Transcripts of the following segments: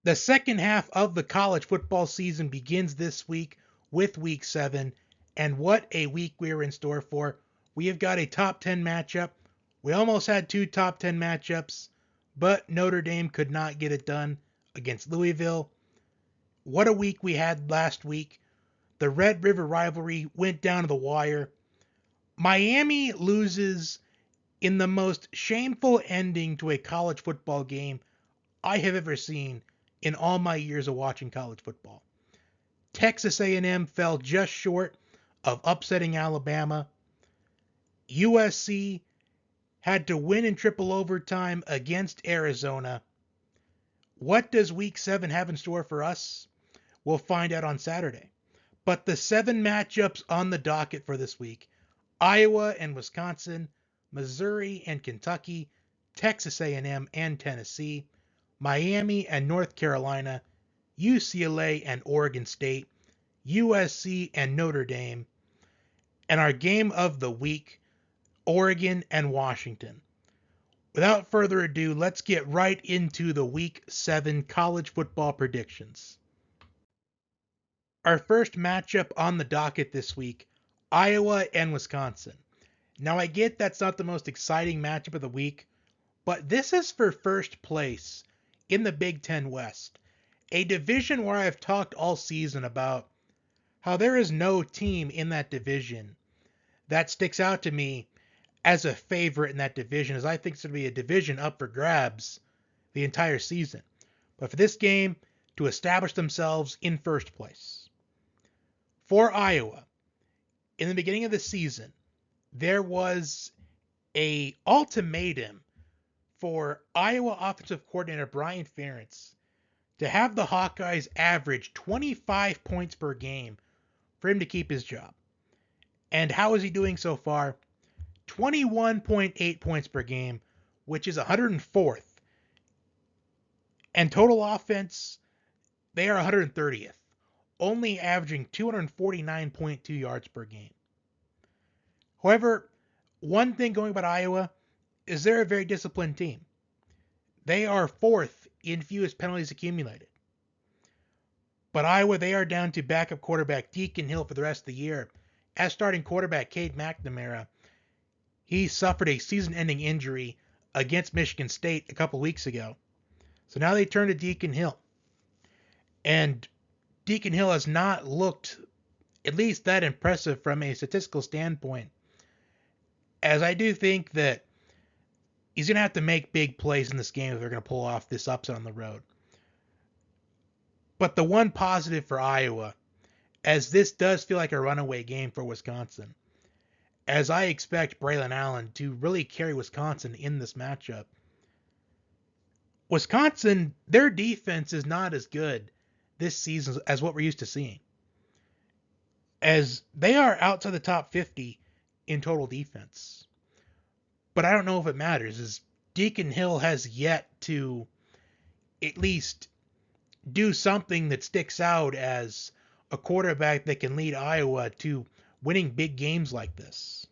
The second half of the college football season begins this week with week 7, and what a week we're in store for. We have got a top 10 matchup. We almost had two top 10 matchups, but Notre Dame could not get it done against Louisville. What a week we had last week. The Red River rivalry went down to the wire. Miami loses in the most shameful ending to a college football game I have ever seen in all my years of watching college football. Texas A&M fell just short of upsetting Alabama. USC had to win in triple overtime against Arizona. What does week 7 have in store for us? We'll find out on Saturday. But the 7 matchups on the docket for this week: Iowa and Wisconsin, Missouri and Kentucky, Texas A&M and Tennessee, Miami and North Carolina, UCLA and Oregon State, USC and Notre Dame, and our game of the week, Oregon and Washington. Without further ado, let's get right into the week 7 college football predictions. Our first matchup on the docket this week: Iowa and Wisconsin. Now, I get that's not the most exciting matchup of the week, but this is for first place in the Big Ten West, a division where I've talked all season about how there is no team in that division that sticks out to me as a favorite in that division, as I think it's going to be a division up for grabs the entire season. But for this game to establish themselves in first place. For Iowa, in the beginning of the season, there was a ultimatum for Iowa offensive coordinator Brian Ferentz to have the Hawkeyes average 25 points per game for him to keep his job. And how is he doing so far? 21.8 points per game, which is 104th. And total offense, they are 130th, only averaging 249.2 yards per game. However, one thing going about Iowa is they're a very disciplined team. They are 4th in fewest penalties accumulated. But Iowa, they are down to backup quarterback Deacon Hill for the rest of the year. As starting quarterback Cade McNamara, he suffered a season-ending injury against Michigan State a couple weeks ago. So now they turn to Deacon Hill. And Deacon Hill has not looked at least that impressive from a statistical standpoint, as I do think that he's going to have to make big plays in this game if they're going to pull off this upset on the road. But the one positive for Iowa, as this does feel like a runaway game for Wisconsin, as I expect Braylon Allen to really carry Wisconsin in this matchup. Wisconsin, their defense is not as good this season as what we're used to seeing, as they are outside the top 50 in total defense. But I don't know if it matters, as Deacon Hill has yet to at least do something that sticks out as a quarterback that can lead Iowa to winning big games like this,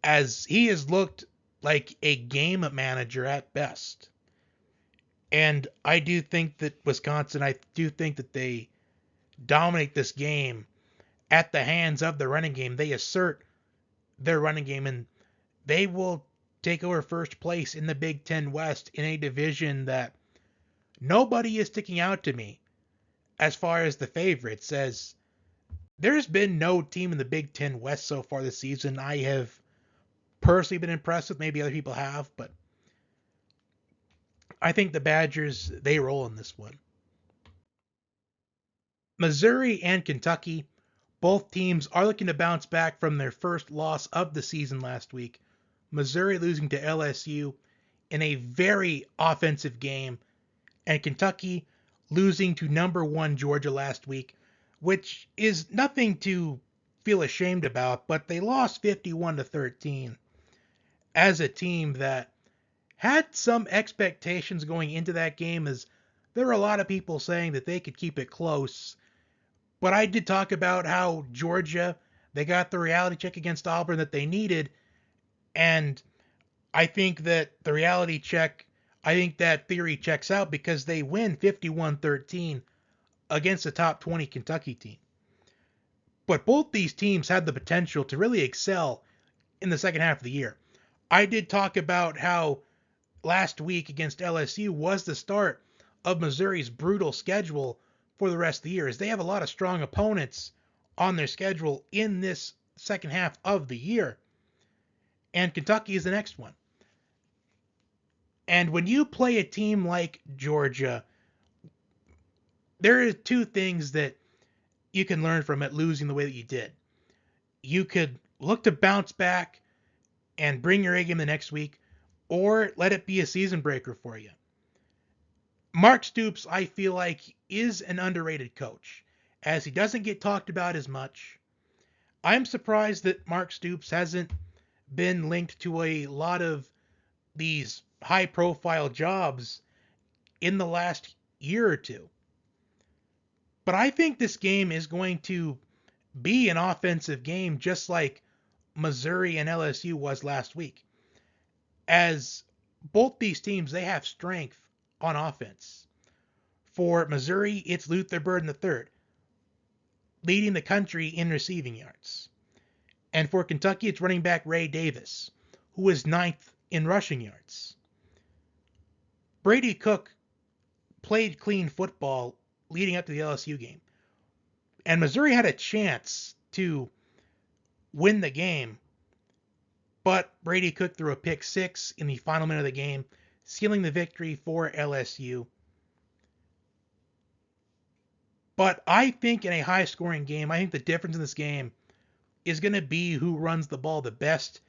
as he has looked like a game manager at best. And I do think that Wisconsin, I do think that they dominate this game at the hands of the running game. They assert their running game, and they will take over first place in the Big Ten West in a division that nobody is sticking out to me as far as the favorites, as there's been no team in the Big Ten West so far this season I have personally been impressed with. Maybe other people have, but I think the Badgers, they roll in this one. Missouri and Kentucky, both teams are looking to bounce back from their first loss of the season last week. Missouri losing to LSU in a very offensive game, and Kentucky losing to number 1 Georgia last week, which is nothing to feel ashamed about, but they lost 51-13 as a team that had some expectations going into that game, as there were a lot of people saying that they could keep it close. But I did talk about how Georgia, they got the reality check against Auburn that they needed, and I think that the reality check I think that theory checks out because they win 51-13 against a top 20 Kentucky team. But both these teams had the potential to really excel in the second half of the year. I did talk about how last week against LSU was the start of Missouri's brutal schedule for the rest of the year, as they have a lot of strong opponents on their schedule in this second half of the year. And Kentucky is the next one. And when you play a team like Georgia, there are two things that you can learn from it losing the way that you did. You could look to bounce back and bring your A game the next week, or let it be a season breaker for you. Mark Stoops, I feel like, is an underrated coach, as he doesn't get talked about as much. I'm surprised that Mark Stoops hasn't been linked to a lot of these high-profile jobs in the last year or two. But I think this game is going to be an offensive game, just like Missouri and LSU was last week. As both these teams, they have strength on offense. For Missouri, it's Luther Burden III, leading the country in receiving yards. And for Kentucky, it's running back Ray Davis, who is ninth in rushing yards. Brady Cook played clean football leading up to the LSU game. And Missouri had a chance to win the game, but Brady Cook threw a pick six in the final minute of the game, sealing the victory for LSU. But I think in a high-scoring game, I think the difference in this game is going to be who runs the ball the best.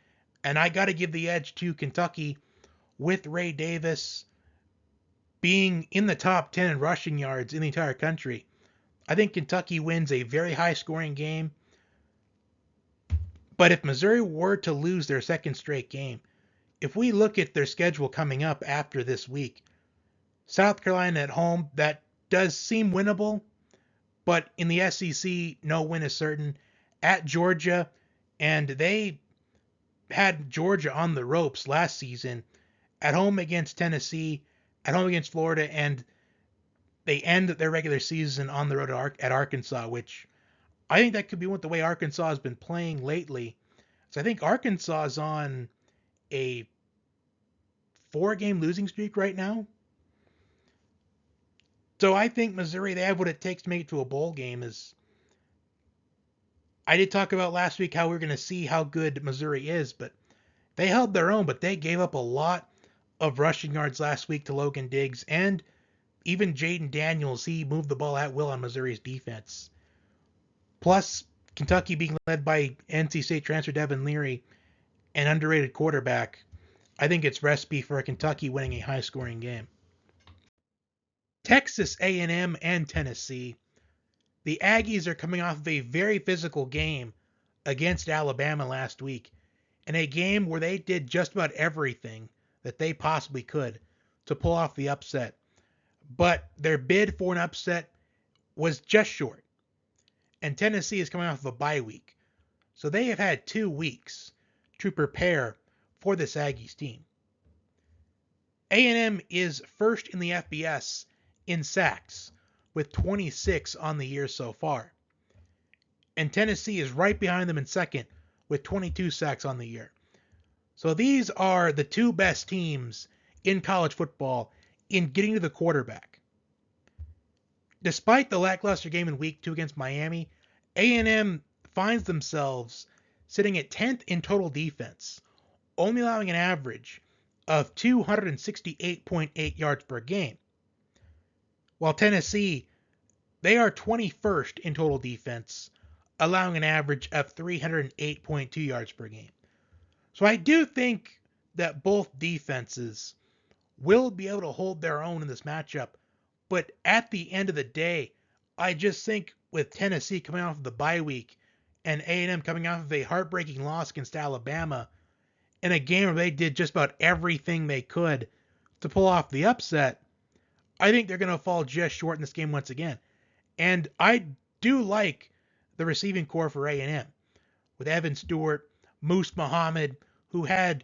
And I got to give the edge to Kentucky with Ray Davis being in the top 10 in rushing yards in the entire country. I think Kentucky wins a very high-scoring game. But if Missouri were to lose their second straight game, if we look at their schedule coming up after this week, South Carolina at home, that does seem winnable. But in the SEC, no win is certain. At Georgia, and they had Georgia on the ropes last season. At home against Tennessee, at home against Florida, and they end their regular season on the road at Arkansas, which I think that could be what the way Arkansas has been playing lately. So I think Arkansas is on a 4-game losing streak right now. So I think Missouri, they have what it takes to make it to a bowl game. I did talk about last week how we're going to see how good Missouri is, but they held their own, but they gave up a lot of rushing yards last week to Logan Diggs, and even Jaden Daniels, he moved the ball at will on Missouri's defense. Plus, Kentucky being led by NC State transfer Devin Leary, an underrated quarterback, I think it's recipe for a Kentucky winning a high-scoring game. Texas A&M and Tennessee. The Aggies are coming off of a very physical game against Alabama last week, in a game where they did just about everything that they possibly could to pull off the upset. But their bid for an upset was just short. And Tennessee is coming off of a bye week. So they have had 2 weeks to prepare for this Aggies team. A&M is first in the FBS in sacks, with 26 on the year so far. And Tennessee is right behind them in second, with 22 sacks on the year. So these are the 2 best teams in college football in getting to the quarterback. Despite the lackluster game in week 2 against Miami, A&M finds themselves sitting at 10th in total defense, only allowing an average of 268.8 yards per game. While Tennessee, they are 21st in total defense, allowing an average of 308.2 yards per game. So I do think that both defenses will be able to hold their own in this matchup. But at the end of the day, I just think with Tennessee coming off of the bye week and A&M coming off of a heartbreaking loss against Alabama in a game where they did just about everything they could to pull off the upset, I think they're going to fall just short in this game once again. And I do like the receiving core for A&M, with Evan Stewart, Moose Muhammad, who had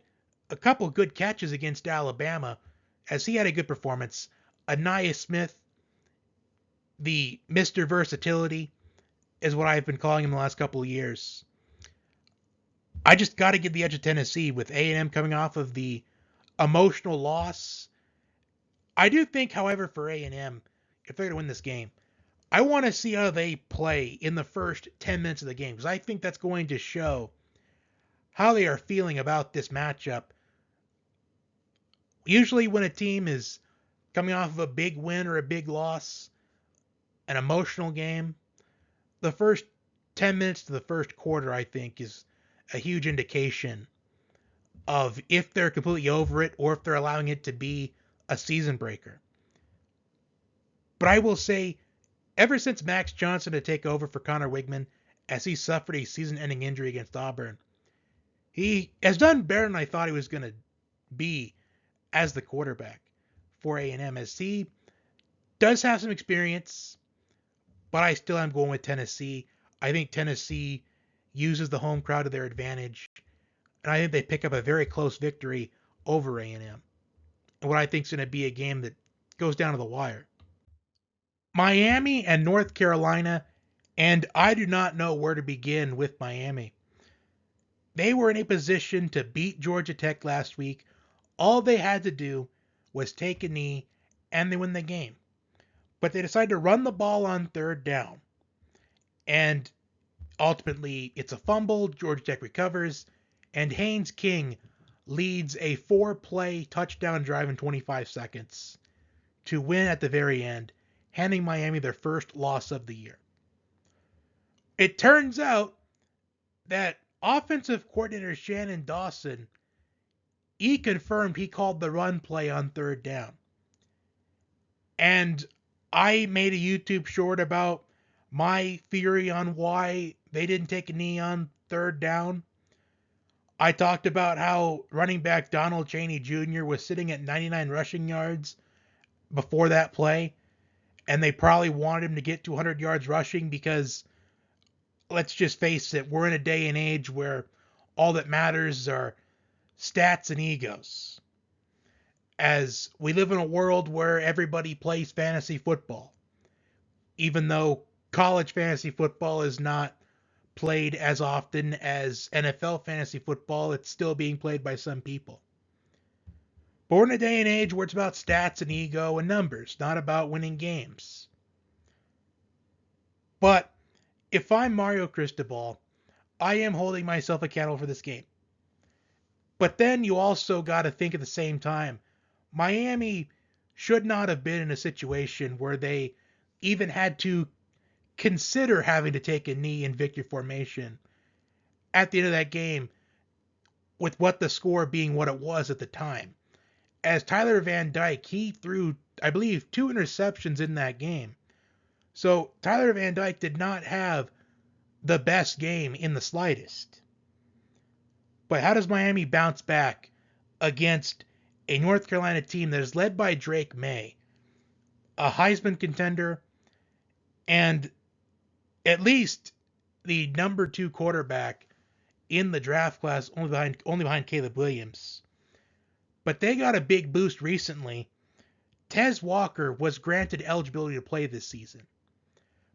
a couple good catches against Alabama, as he had a good performance. Anaya Smith, the Mr. Versatility, is what I've been calling him the last couple of years. I just got to give the edge of Tennessee with A&M coming off of the emotional loss. I do think, however, for A&M, if they're going to win this game, I want to see how they play in the first 10 minutes of the game, because I think that's going to show how they are feeling about this matchup. Usually when a team is coming off of a big win or a big loss, an emotional game, the first 10 minutes to the first quarter, I think, is a huge indication of if they're completely over it or if they're allowing it to be a season breaker. But I will say, ever since Max Johnson had taken over for Connor Wigman as he suffered a season-ending injury against Auburn, he has done better than I thought he was going to be as the quarterback for A&M, as he does have some experience, but I still am going with Tennessee. I think Tennessee uses the home crowd to their advantage, and I think they pick up a very close victory over A&M. And what I think is going to be a game that goes down to the wire. Miami and North Carolina, and I do not know where to begin with Miami. They were in a position to beat Georgia Tech last week. All they had to do was take a knee, and they win the game. But they decided to run the ball on third down. And ultimately, it's a fumble. Georgia Tech recovers, and Haynes King leads a 4-play touchdown drive in 25 seconds to win at the very end, handing Miami their first loss of the year. It turns out that offensive coordinator Shannon Dawson, he confirmed he called the run play on third down. And I made a YouTube short about my theory on why they didn't take a knee on third down. I talked about how running back Donald Chaney Jr. was sitting at 99 rushing yards before that play, and they probably wanted him to get to 100 yards rushing because, let's just face it, we're in a day and age where all that matters are stats and egos. As we live in a world where everybody plays fantasy football, even though college fantasy football is not played as often as NFL fantasy football, it's still being played by some people. But we're in a day and age where it's about stats and ego and numbers, not about winning games. But if I'm Mario Cristobal, I am holding myself accountable for this game. But then you also got to think at the same time, Miami should not have been in a situation where they even had to consider having to take a knee in victory formation at the end of that game, with what the score being what it was at the time. As Tyler Van Dyke, he threw, I believe, 2 interceptions in that game. So Tyler Van Dyke did not have the best game in the slightest. But how does Miami bounce back against a North Carolina team that is led by Drake May, a Heisman contender, and at least the number 2 quarterback in the draft class, only behind Caleb Williams? But they got a big boost recently. Tez Walker was granted eligibility to play this season.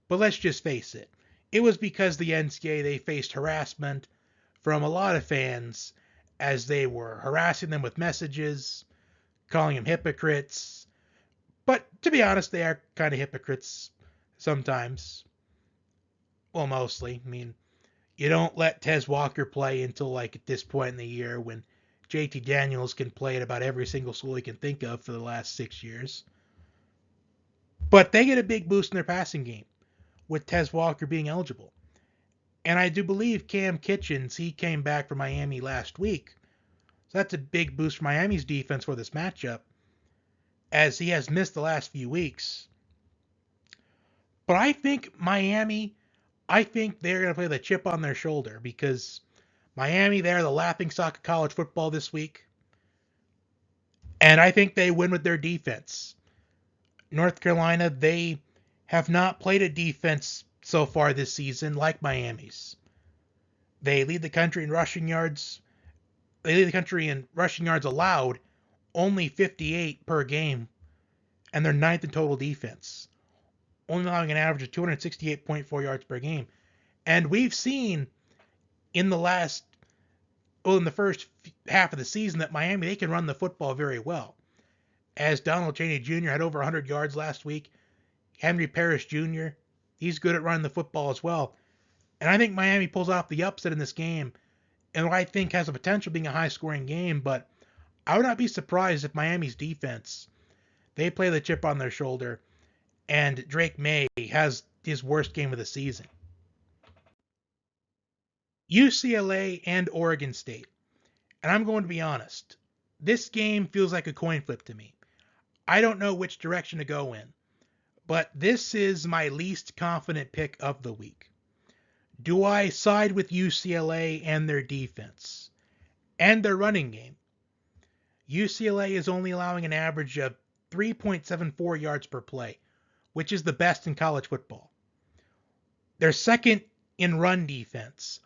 But let's just face it, it was because the NCAA, they faced harassment from a lot of fans as they were harassing them with messages, calling them hypocrites. But to be honest, they are kind of hypocrites sometimes. Well, mostly. I mean, you don't let Tez Walker play until like at this point in the year when JT Daniels can play at about every single school he can think of for the last 6 years. But they get a big boost in their passing game with Tez Walker being eligible. And I do believe Cam Kitchens, he came back from Miami last week. So that's a big boost for Miami's defense for this matchup, as he has missed the last few weeks. But I think Miami, they're going to play the chip on their shoulder, because Miami, they're the laughingstock of college football this week. And I think they win with their defense. North Carolina, they have not played a defense so far this season like Miami's. They lead the country in rushing yards. They lead the country in rushing yards allowed only 58 per game, and they're ninth in total defense, only allowing an average of 268.4 yards per game. And we've seen in in the first half of the season that Miami, they can run the football very well. As Donald Chaney Jr. had over 100 yards last week, Henry Parrish Jr., he's good at running the football as well. And I think Miami pulls off the upset in this game, and what I think has the potential of being a high-scoring game, but I would not be surprised if Miami's defense, they play the chip on their shoulder, and Drake May has his worst game of the season. UCLA and Oregon State. And I'm going to be honest, this game feels like a coin flip to me. I don't know which direction to go in, but this is my least confident pick of the week. Do I side with UCLA and their defense and their running game? UCLA is only allowing an average of 3.74 yards per play, which is the best in college football. They're second in run defense,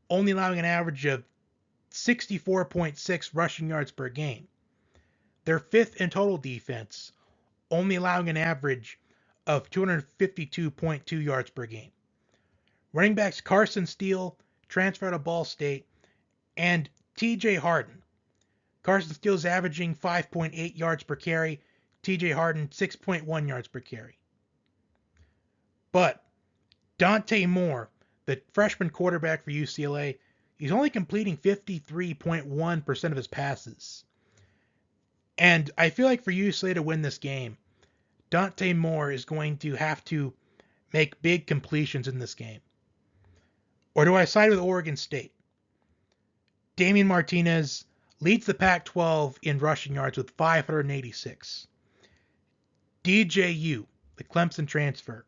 only allowing an average of 64.6 rushing yards per game. They're fifth in total defense, only allowing an average of 252.2 yards per game. Running backs Carson Steele, transfer to Ball State, and TJ Harden. Carson Steele is averaging 5.8 yards per carry, TJ Harden 6.1 yards per carry. But Dante Moore, the freshman quarterback for UCLA, he's only completing 53.1% of his passes. And I feel like for UCLA to win this game, Dante Moore is going to have to make big completions in this game. Or do I side with Oregon State? Damian Martinez leads the Pac-12 in rushing yards with 586. DJU, the Clemson transfer,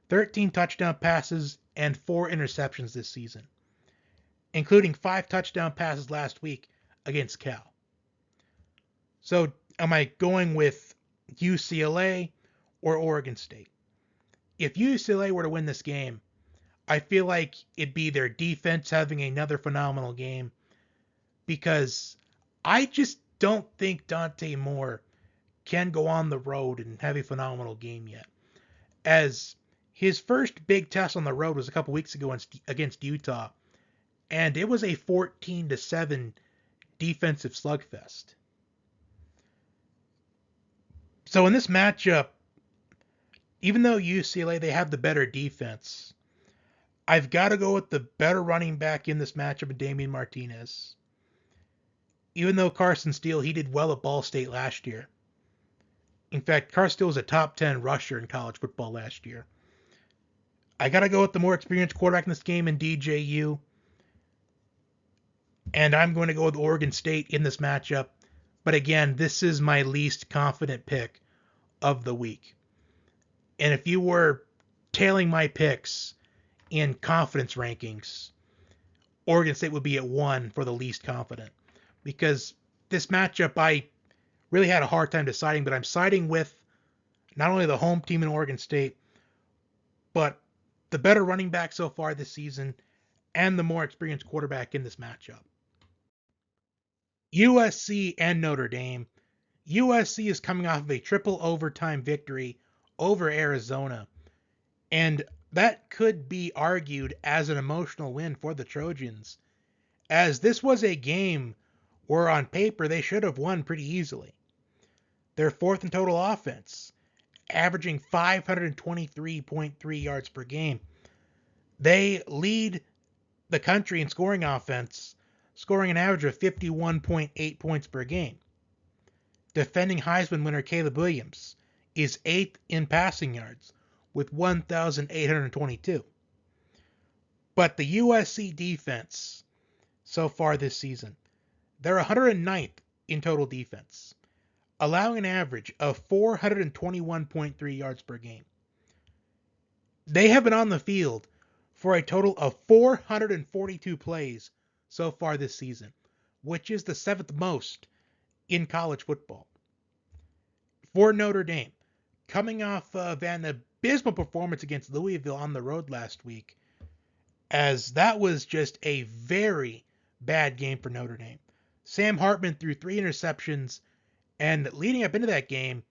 13 touchdown passes and 4 interceptions this season, including 5 touchdown passes last week against Cal. So am I going with UCLA or Oregon State? If UCLA were to win this game, I feel like it'd be their defense having another phenomenal game, because I just don't think Dante Moore can go on the road and have a phenomenal game yet. As his first big test on the road was a couple weeks ago against Utah, and it was a 14-7 defensive slugfest. So in this matchup, even though UCLA, they have the better defense, I've got to go with the better running back in this matchup of Damian Martinez. Even though Carson Steele, he did well at Ball State last year. In fact, Carson Steele was a top 10 rusher in college football last year. I got to go with the more experienced quarterback in this game in DJU. And I'm going to go with Oregon State in this matchup. But again, this is my least confident pick of the week. And if you were tailing my picks in confidence rankings, Oregon State would be at 1 for the least confident. Because this matchup, I really had a hard time deciding, but I'm siding with not only the home team in Oregon State, but the better running back so far this season and the more experienced quarterback in this matchup. USC and Notre Dame. USC is coming off of a triple overtime victory over Arizona, and that could be argued as an emotional win for the Trojans, as this was a game where on paper they should have won pretty easily. They're fourth in total offense, averaging 523.3 yards per game. They lead the country in scoring offense, scoring an average of 51.8 points per game. Defending Heisman winner Caleb Williams is 8th in passing yards with 1,822. But the USC defense so far this season, they're 109th in total defense, allowing an average of 421.3 yards per game. They have been on the field for a total of 442 plays so far this season, which is the 7th most in college football. For Notre Dame, coming off of an abysmal performance against Louisville on the road last week, as that was just a very bad game for Notre Dame. Sam Hartman threw 3 interceptions And leading up into that game,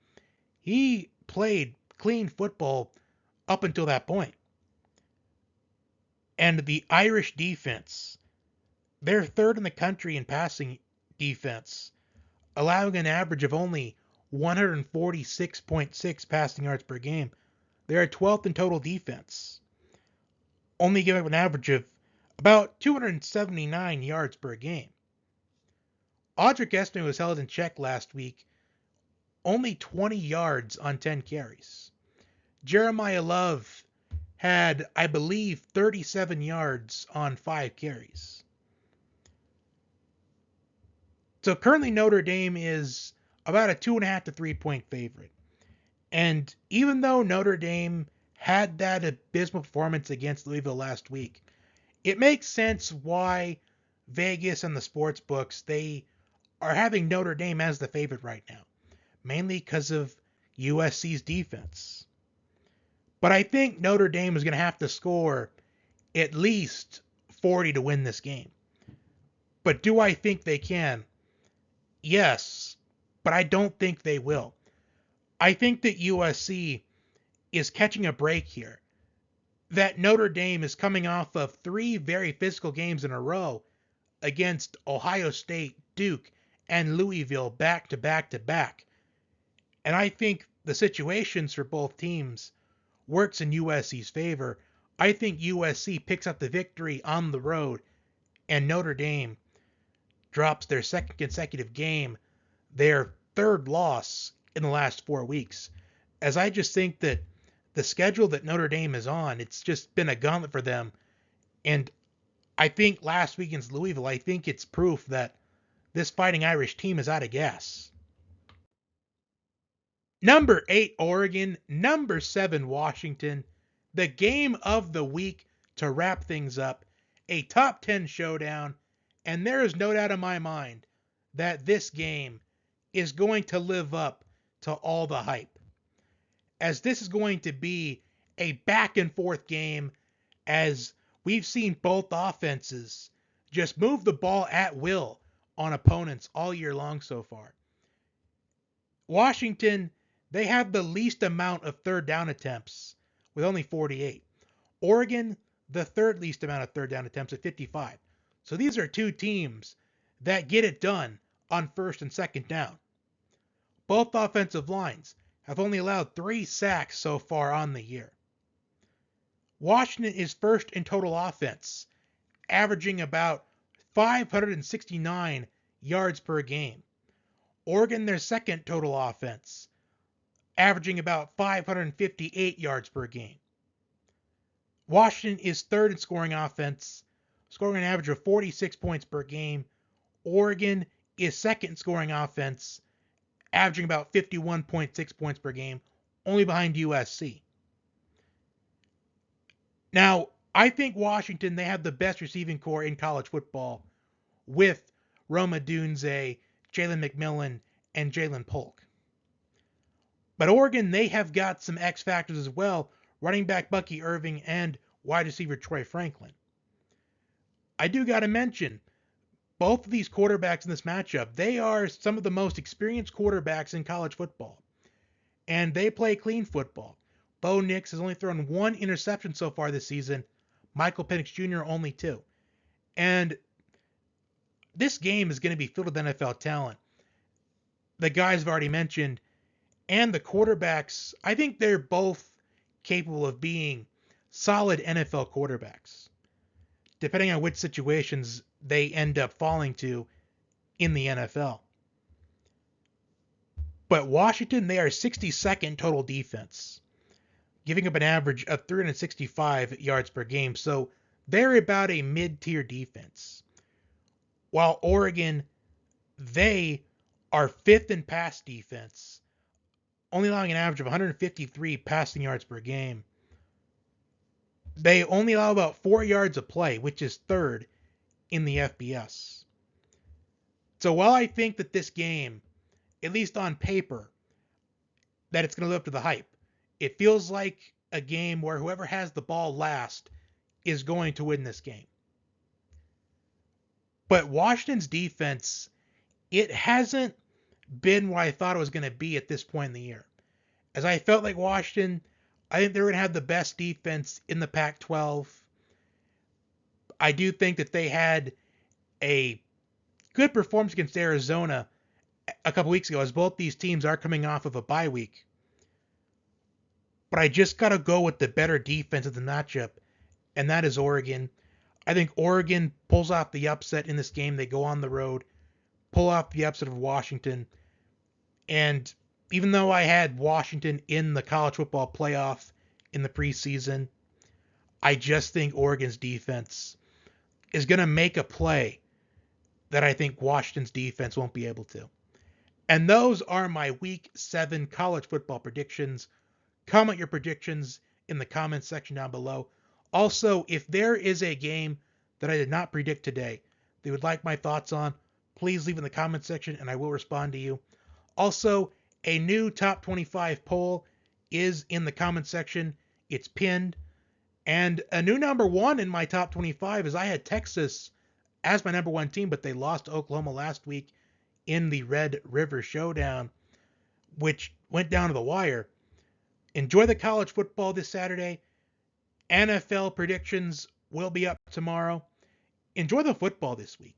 he played clean football up until that point. And the Irish defense, they're third in the country in passing defense, allowing an average of only 146.6 passing yards per game. They're 12th in total defense, only giving up an average of about 279 yards per game. Audric Estime was held in check last week, only 20 yards on 10 carries. Jeremiah Love had, I believe, 37 yards on 5 carries. So currently Notre Dame is about a 2.5 to 3 point favorite. And even though Notre Dame had that abysmal performance against Louisville last week, it makes sense why Vegas and the sports books, they are having Notre Dame as the favorite right now, mainly because of USC's defense. But I think Notre Dame is going to have to score at least 40 to win this game. But do I think they can? Yes, but I don't think they will. I think that USC is catching a break here. That Notre Dame is coming off of 3 very physical games in a row against Ohio State, Duke, and Louisville back to back to back. And I think the situations for both teams works in USC's favor. I think USC picks up the victory on the road, and Notre Dame drops their second consecutive game, their third loss in the last 4 weeks. As I just think that the schedule that Notre Dame is on, it's just been a gauntlet for them. And I think last week against Louisville, I think it's proof that this Fighting Irish team is out of gas. Number 8, Oregon. Number 7, Washington. The game of the week to wrap things up. A top 10 showdown. And there is no doubt in my mind that this game is going to live up to all the hype, as this is going to be a back and forth game, as we've seen both offenses just move the ball at will on opponents all year long so far. Washington, they have the least amount of third down attempts with only 48. Oregon, the third least amount of third down attempts at 55. So these are two teams that get it done on first and second down. Both offensive lines have only allowed 3 sacks so far on the year. Washington is first in total offense, averaging about 569 yards per game. Oregon, their second total offense, averaging about 558 yards per game. Washington is third in scoring offense, scoring an average of 46 points per game. Oregon is second in scoring offense, averaging about 51.6 points per game, only behind USC. Now, I think Washington, they have the best receiving core in college football with Rome Odunze, Jalen McMillan, and Jalen Polk. But Oregon, they have got some X factors as well, running back Bucky Irving and wide receiver Troy Franklin. I do got to mention, both of these quarterbacks in this matchup, they are some of the most experienced quarterbacks in college football. And they play clean football. Bo Nix has only thrown 1 interception so far this season. Michael Penix Jr. only 2. And this game is going to be filled with NFL talent. The guys I've already mentioned, and the quarterbacks, I think they're both capable of being solid NFL quarterbacks, depending on which situations they end up falling to in the NFL. But Washington, they are 62nd total defense, giving up an average of 365 yards per game. So they're about a mid-tier defense. While Oregon, they are 5th in pass defense, only allowing an average of 153 passing yards per game. They only allow about 4 yards of play, which is 3rd in the FBS. So while I think that this game, at least on paper, that it's going to live up to the hype, it feels like a game where whoever has the ball last is going to win this game. But Washington's defense, it hasn't been what I thought it was going to be at this point in the year. As I felt like Washington, I think they're going to have the best defense in the Pac-12. I do think that they had a good performance against Arizona a couple weeks ago, as both these teams are coming off of a bye week. But I just got to go with the better defense of the matchup, and that is Oregon. I think Oregon pulls off the upset in this game. They go on the road, pull off the upset of Washington. And even though I had Washington in the college football playoff in the preseason, I just think Oregon's defense is going to make a play that I think Washington's defense won't be able to. And those are my Week 7 college football predictions. Comment your predictions in the comments section down below. Also, if there is a game that I did not predict today that you would like my thoughts on, please leave in the comment section and I will respond to you. Also, a new top 25 poll is in the comment section. It's pinned. And a new number 1 in my top 25 is I had Texas as my number 1 team, but they lost to Oklahoma last week in the Red River Showdown, which went down to the wire. Enjoy the college football this Saturday. NFL predictions will be up tomorrow. Enjoy the football this week.